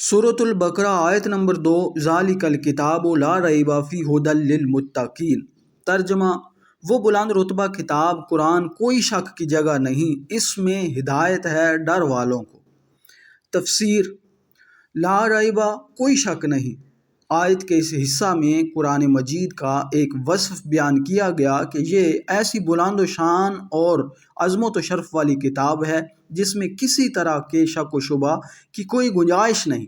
سورۃ البقرہ آیت نمبر 2 ذالک الکتاب لا ریب فیہ ھدی للمتقین۔ ترجمہ: وہ بلند رتبہ کتاب قرآن کوئی شک کی جگہ نہیں، اس میں ہدایت ہے ڈر والوں کو۔ تفسیر: لا ریب کوئی شک نہیں۔ آیت کے اس حصہ میں قرآن مجید کا ایک وصف بیان کیا گیا کہ یہ ایسی بلند و شان اور عظمت و شرف والی کتاب ہے جس میں کسی طرح کے شک و شبہ کی کوئی گنجائش نہیں،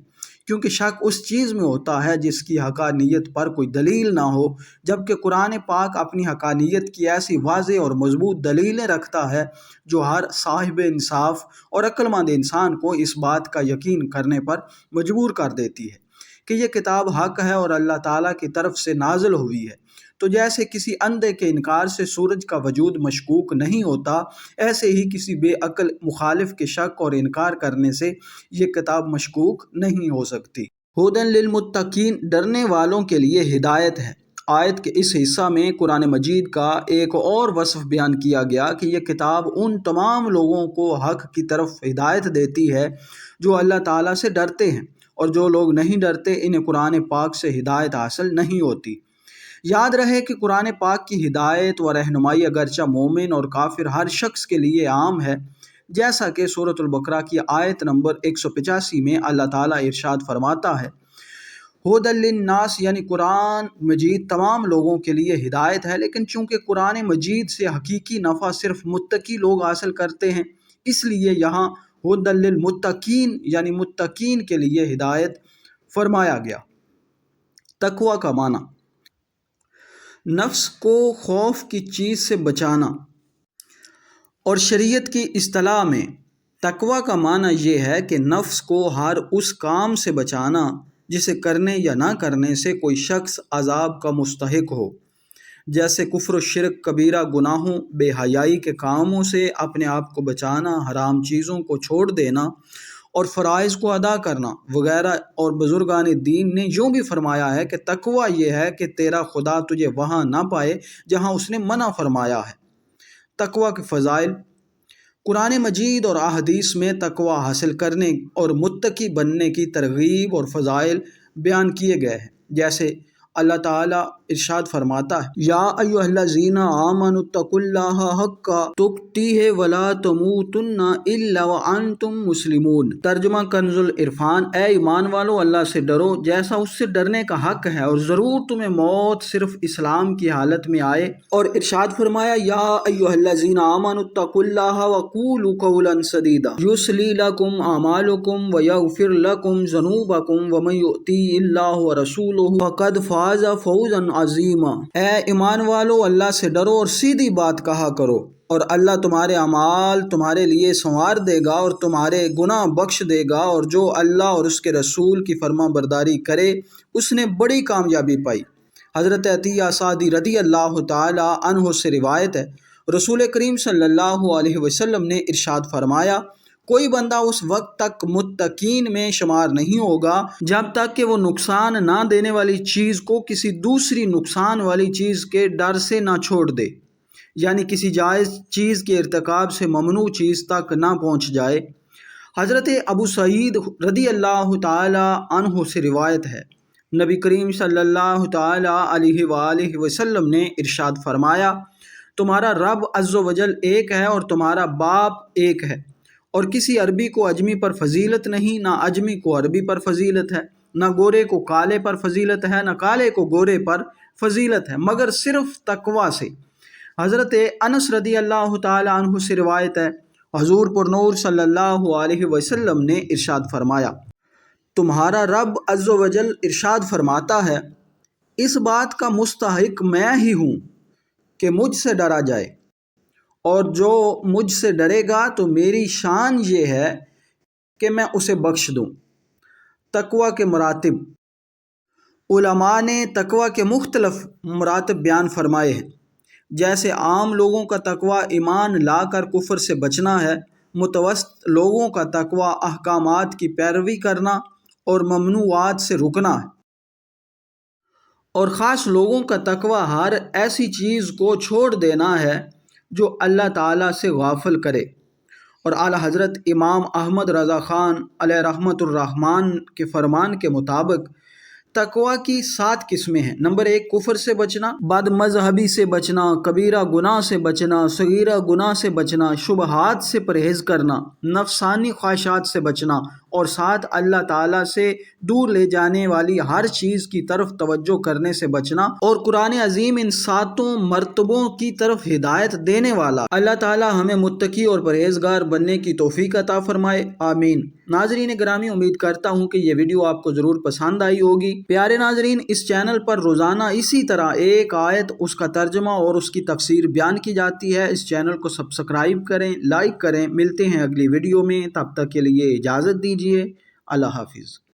کیونکہ شک اس چیز میں ہوتا ہے جس کی حقانیت پر کوئی دلیل نہ ہو، جبکہ قرآن پاک اپنی حقانیت کی ایسی واضح اور مضبوط دلیلیں رکھتا ہے جو ہر صاحب انصاف اور عقل مند انسان کو اس بات کا یقین کرنے پر مجبور کر دیتی ہے کہ یہ کتاب حق ہے اور اللہ تعالیٰ کی طرف سے نازل ہوئی ہے۔ تو جیسے کسی اندھے کے انکار سے سورج کا وجود مشکوک نہیں ہوتا، ایسے ہی کسی بے عقل مخالف کے شک اور انکار کرنے سے یہ کتاب مشکوک نہیں ہو سکتی۔ ھدی للمتقین، ڈرنے والوں کے لیے ہدایت ہے۔ آیت کے اس حصہ میں قرآن مجید کا ایک اور وصف بیان کیا گیا کہ یہ کتاب ان تمام لوگوں کو حق کی طرف ہدایت دیتی ہے جو اللہ تعالیٰ سے ڈرتے ہیں، اور جو لوگ نہیں ڈرتے انہیں قرآن پاک سے ہدایت حاصل نہیں ہوتی۔ یاد رہے کہ قرآن پاک کی ہدایت و رہنمائی اگرچہ مومن اور کافر ہر شخص کے لیے عام ہے، جیسا کہ سورۃ البقرہ کی آیت نمبر 185 میں اللہ تعالیٰ ارشاد فرماتا ہے، ھدی للناس، یعنی قرآن مجید تمام لوگوں کے لیے ہدایت ہے، لیکن چونکہ قرآن مجید سے حقیقی نفع صرف متقی لوگ حاصل کرتے ہیں، اس لیے یہاں ھدی للمتقین یعنی متقین کے لیے ہدایت فرمایا گیا۔ تقویٰ کا معنی: نفس کو خوف کی چیز سے بچانا، اور شریعت کی اصطلاح میں تقویٰ کا معنی یہ ہے کہ نفس کو ہر اس کام سے بچانا جسے کرنے یا نہ کرنے سے کوئی شخص عذاب کا مستحق ہو، جیسے کفر و شرک، کبیرہ گناہوں، بے حیائی کے کاموں سے اپنے آپ کو بچانا، حرام چیزوں کو چھوڑ دینا اور فرائض کو ادا کرنا وغیرہ۔ اور بزرگان دین نے یوں بھی فرمایا ہے کہ تقویٰ یہ ہے کہ تیرا خدا تجھے وہاں نہ پائے جہاں اس نے منع فرمایا ہے۔ تقویٰ کے فضائل: قرآن مجید اور احادیث میں تقویٰ حاصل کرنے اور متقی بننے کی ترغیب اور فضائل بیان کیے گئے ہیں، جیسے اللہ تعالیٰ ارشاد فرماتا ہے، یا ایھا الذین آمنوا اتقوا اللہ حق تقاتہ ولا تموتن الا وانتم مسلمون۔ ترجمہ کنز العرفان: اے ایمان والو، اللہ سے ڈرو جیسا اس سے ڈرنے کا حق ہے، اور ضرور تمہیں موت صرف اسلام کی حالت میں آئے۔ اور ارشاد فرمایا، یا ایھا الذین آمنوا اتقوا اللہ وقولوا قولا سدیدا یصلح لکم اعمالکم ویغفر لکم ذنوبکم ومن یطع اللہ ورسولہ فقد فاز فوزا عظیما۔ اے ایمان والو، اللہ سے ڈرو اور سیدھی بات کہا کرو، اور اللہ تمہارے اعمال تمہارے لیے سنوار دے گا اور تمہارے گناہ بخش دے گا، اور جو اللہ اور اس کے رسول کی فرما برداری کرے اس نے بڑی کامیابی پائی۔ حضرت عطیہ سعدی رضی اللہ تعالی عنہ سے روایت ہے، رسول کریم صلی اللہ علیہ وسلم نے ارشاد فرمایا، کوئی بندہ اس وقت تک متقین میں شمار نہیں ہوگا جب تک کہ وہ نقصان نہ دینے والی چیز کو کسی دوسری نقصان والی چیز کے ڈر سے نہ چھوڑ دے، یعنی کسی جائز چیز کے ارتکاب سے ممنوع چیز تک نہ پہنچ جائے۔ حضرت ابو سعید رضی اللہ تعالی عنہ سے روایت ہے، نبی کریم صلی اللہ تعالی علیہ وآلہ وسلم نے ارشاد فرمایا، تمہارا رب عز و جل ایک ہے اور تمہارا باپ ایک ہے، اور کسی عربی کو اجمی پر فضیلت نہیں، نہ اجمی کو عربی پر فضیلت ہے، نہ گورے کو کالے پر فضیلت ہے، نہ کالے کو گورے پر فضیلت ہے، مگر صرف تقویٰ سے۔ حضرت انس رضی اللہ تعالی عنہ سے روایت ہے، حضور پر نور صلی اللہ علیہ وسلم نے ارشاد فرمایا، تمہارا رب عز و جل ارشاد فرماتا ہے، اس بات کا مستحق میں ہی ہوں کہ مجھ سے ڈرا جائے، اور جو مجھ سے ڈرے گا تو میری شان یہ ہے کہ میں اسے بخش دوں۔ تقویٰ کے مراتب: علماء نے تقویٰ کے مختلف مراتب بیان فرمائے ہیں، جیسے عام لوگوں کا تقویٰ ایمان لا کر کفر سے بچنا ہے، متوسط لوگوں کا تقویٰ احکامات کی پیروی کرنا اور ممنوعات سے رکنا ہے، اور خاص لوگوں کا تقویٰ ہر ایسی چیز کو چھوڑ دینا ہے جو اللہ تعالیٰ سے غافل کرے۔ اور اعلیٰ حضرت امام احمد رضا خان علیہ رحمۃ الرحمن کے فرمان کے مطابق تقوی کی 7 قسمیں ہیں۔ نمبر 1، کفر سے بچنا، بد مذہبی سے بچنا، کبیرہ گناہ سے بچنا، صغیرہ گناہ سے بچنا، شبہات سے پرہیز کرنا، نفسانی خواہشات سے بچنا، اور 7، اللہ تعالیٰ سے دور لے جانے والی ہر چیز کی طرف توجہ کرنے سے بچنا۔ اور قرآن عظیم ان 7 مرتبوں کی طرف ہدایت دینے والا۔ اللہ تعالیٰ ہمیں متقی اور پرہیزگار بننے کی توفیق عطا فرمائے، آمین۔ ناظرین گرامی، امید کرتا ہوں کہ یہ ویڈیو آپ کو ضرور پسند آئی ہوگی۔ پیارے ناظرین، اس چینل پر روزانہ اسی طرح ایک آیت، اس کا ترجمہ اور اس کی تفسیر بیان کی جاتی ہے۔ اس چینل کو سبسکرائب کریں، لائک کریں۔ ملتے ہیں اگلی ویڈیو میں، تب تک کے لیے اجازت دیجیے۔ اللہ حافظ۔